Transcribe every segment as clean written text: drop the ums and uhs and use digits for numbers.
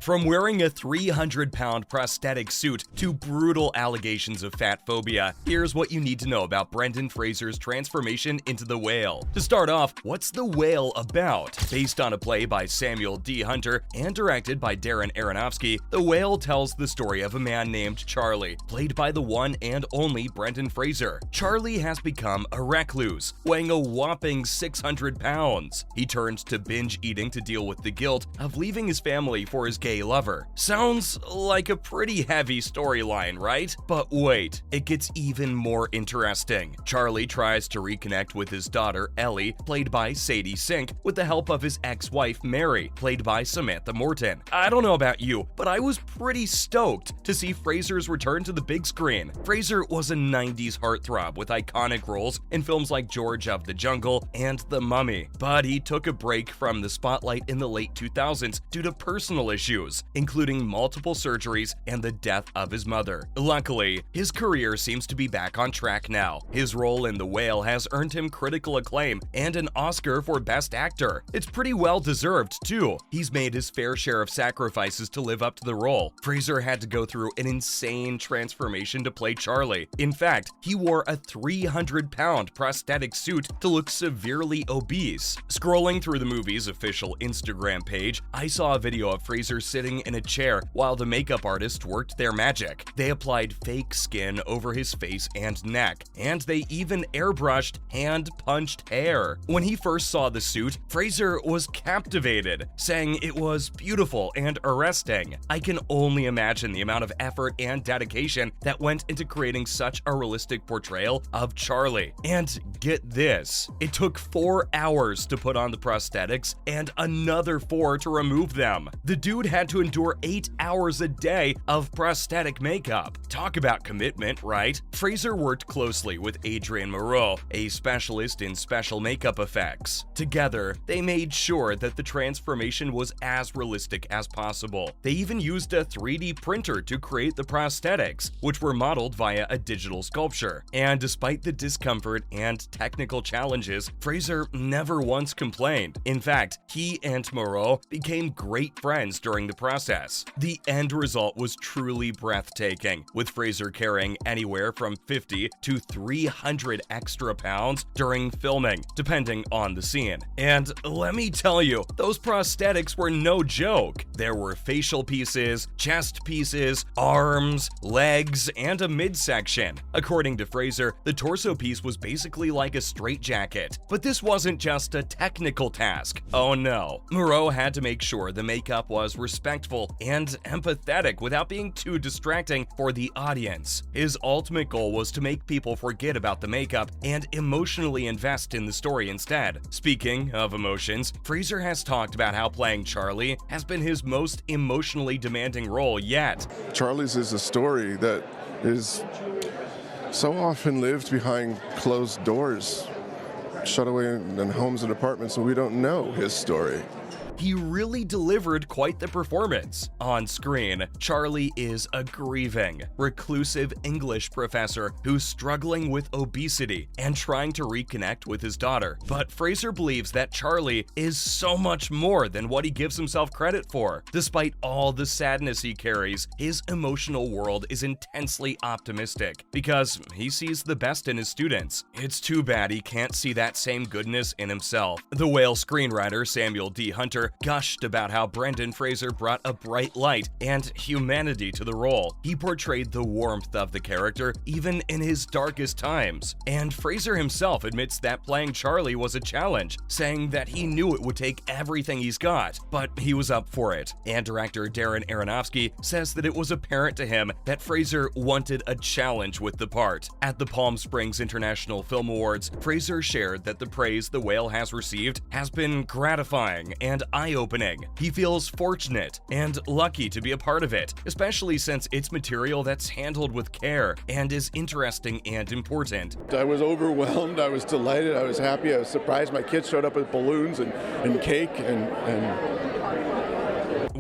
From wearing a 300-pound prosthetic suit to brutal allegations of fat phobia, here's what you need to know about Brendan Fraser's transformation into the Whale. To start off, what's The Whale about? Based on a play by Samuel D. Hunter and directed by Darren Aronofsky, The Whale tells the story of a man named Charlie, played by the one and only Brendan Fraser. Charlie has become a recluse, weighing a whopping 600 pounds. He turned to binge eating to deal with the guilt of leaving his family for his gay lover. Sounds like a pretty heavy storyline, right? But wait, it gets even more interesting. Charlie tries to reconnect with his daughter, Ellie, played by Sadie Sink, with the help of his ex-wife, Mary, played by Samantha Morton. I don't know about you, but I was pretty stoked to see Fraser's return to the big screen. Fraser was a 90s heartthrob with iconic roles in films like George of the Jungle and The Mummy, but he took a break from the spotlight in the late 2000s due to personal issues, including multiple surgeries and the death of his mother. Luckily, his career seems to be back on track now. His role in The Whale has earned him critical acclaim and an Oscar for Best Actor. It's pretty well deserved, too. He's made his fair share of sacrifices to live up to the role. Fraser had to go through an insane transformation to play Charlie. In fact, he wore a 300-pound prosthetic suit to look severely obese. Scrolling through the movie's official Instagram page, I saw a video of Fraser sitting in a chair while the makeup artist worked their magic. They applied fake skin over his face and neck, and they even airbrushed hand-punched hair. When he first saw the suit, Fraser was captivated, saying it was beautiful and arresting. I can only imagine the amount of effort and dedication that went into creating such a realistic portrayal of Charlie. And get this, it took 4 hours to put on the prosthetics and another 4 to remove them. The dude had to endure 8 hours a day of prosthetic makeup. Talk about commitment, right? Fraser worked closely with Adrienne Moreau, a specialist in special makeup effects. Together, they made sure that the transformation was as realistic as possible. They even used a 3D printer to create the prosthetics, which were modeled via a digital sculpture. And despite the discomfort and technical challenges, Fraser never once complained. In fact, he and Moreau became great friends during the process. The end result was truly breathtaking, with Fraser carrying anywhere from 50 to 300 extra pounds during filming, depending on the scene. And let me tell you, those prosthetics were no joke. There were facial pieces, chest pieces, arms, legs, and a midsection. According to Fraser, the torso piece was basically like a straitjacket. But this wasn't just a technical task. Oh no. Moreau had to make sure the makeup was respectful and empathetic without being too distracting for the audience. His ultimate goal was to make people forget about the makeup and emotionally invest in the story instead. Speaking of emotions, Fraser has talked about how playing Charlie has been his most emotionally demanding role yet. Charlie's is a story that is so often lived behind closed doors, shut away in homes and apartments, and we don't know his story. He really delivered quite the performance. On screen, Charlie is a grieving, reclusive English professor who's struggling with obesity and trying to reconnect with his daughter. But Fraser believes that Charlie is so much more than what he gives himself credit for. Despite all the sadness he carries, his emotional world is intensely optimistic because he sees the best in his students. It's too bad he can't see that same goodness in himself. The Whale screenwriter Samuel D. Hunter gushed about how Brendan Fraser brought a bright light and humanity to the role. He portrayed the warmth of the character even in his darkest times. And Fraser himself admits that playing Charlie was a challenge, saying that he knew it would take everything he's got, but he was up for it. And director Darren Aronofsky says that it was apparent to him that Fraser wanted a challenge with the part. At the Palm Springs International Film Awards, Fraser shared that the praise The Whale has received has been gratifying and eye-opening. He feels fortunate and lucky to be a part of it, especially since it's material that's handled with care and is interesting and important. I was overwhelmed, I was delighted, I was happy, I was surprised. My kids showed up with balloons and cake and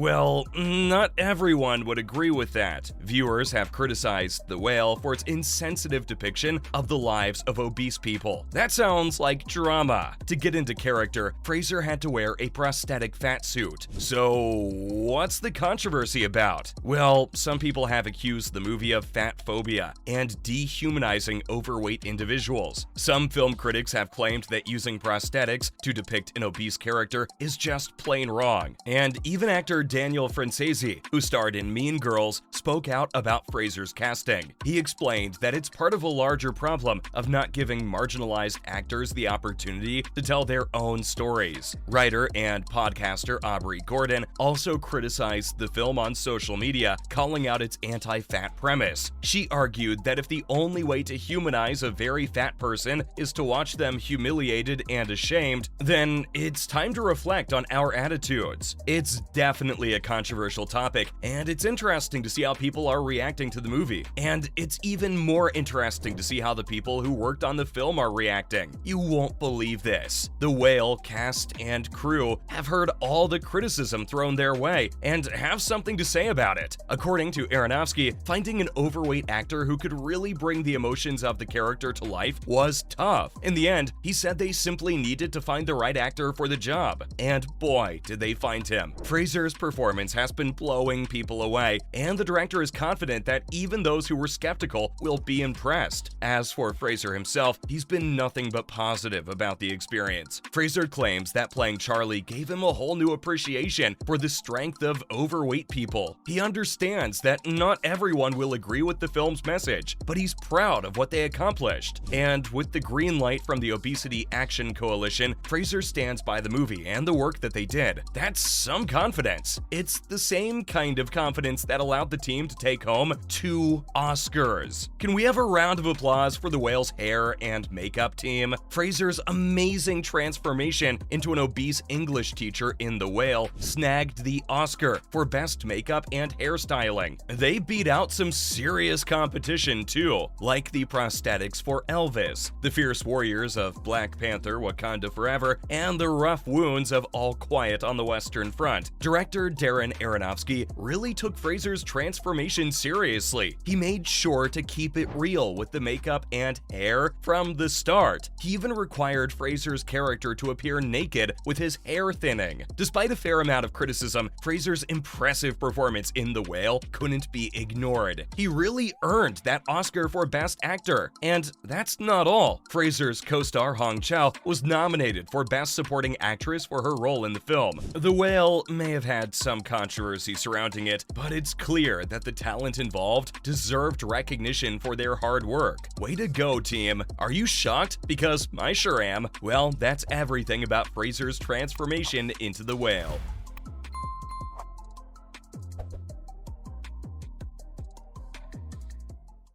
Well, not everyone would agree with that. Viewers have criticized The Whale for its insensitive depiction of the lives of obese people. That sounds like drama. To get into character, Fraser had to wear a prosthetic fat suit. So, what's the controversy about? Well, some people have accused the movie of fat phobia and dehumanizing overweight individuals. Some film critics have claimed that using prosthetics to depict an obese character is just plain wrong. And even actor Daniel Francesi, who starred in Mean Girls, spoke out about Fraser's casting. He explained that it's part of a larger problem of not giving marginalized actors the opportunity to tell their own stories. Writer and podcaster Aubrey Gordon also criticized the film on social media, calling out its anti-fat premise. She argued that if the only way to humanize a very fat person is to watch them humiliated and ashamed, then it's time to reflect on our attitudes. It's definitely a controversial topic, and it's interesting to see how people are reacting to the movie. And it's even more interesting to see how the people who worked on the film are reacting. You won't believe this. The Whale cast and crew have heard all the criticism thrown their way and have something to say about it. According to Aronofsky, finding an overweight actor who could really bring the emotions of the character to life was tough. In the end, he said they simply needed to find the right actor for the job. And boy, did they find him. Fraser's performance has been blowing people away, and the director is confident that even those who were skeptical will be impressed. As for Fraser himself, he's been nothing but positive about the experience. Fraser claims that playing Charlie gave him a whole new appreciation for the strength of overweight people. He understands that not everyone will agree with the film's message, but he's proud of what they accomplished. And with the green light from the Obesity Action Coalition, Fraser stands by the movie and the work that they did. That's some confidence. It's the same kind of confidence that allowed the team to take home 2 Oscars. Can we have a round of applause for The Whale's hair and makeup team? Fraser's amazing transformation into an obese English teacher in The Whale snagged the Oscar for Best Makeup and Hairstyling. They beat out some serious competition too, like the prosthetics for Elvis, the fierce warriors of Black Panther: Wakanda Forever, and the rough wounds of All Quiet on the Western Front. Director Darren Aronofsky really took Fraser's transformation seriously. He made sure to keep it real with the makeup and hair from the start. He even required Fraser's character to appear naked with his hair thinning. Despite a fair amount of criticism, Fraser's impressive performance in The Whale couldn't be ignored. He really earned that Oscar for Best Actor. And that's not all. Fraser's co-star Hong Chow was nominated for Best Supporting Actress for her role in the film. The Whale may have had some controversy surrounding it, but it's clear that the talent involved deserved recognition for their hard work. Way to go, team. Are you shocked? Because I sure am. Well, that's everything about Fraser's transformation into The Whale.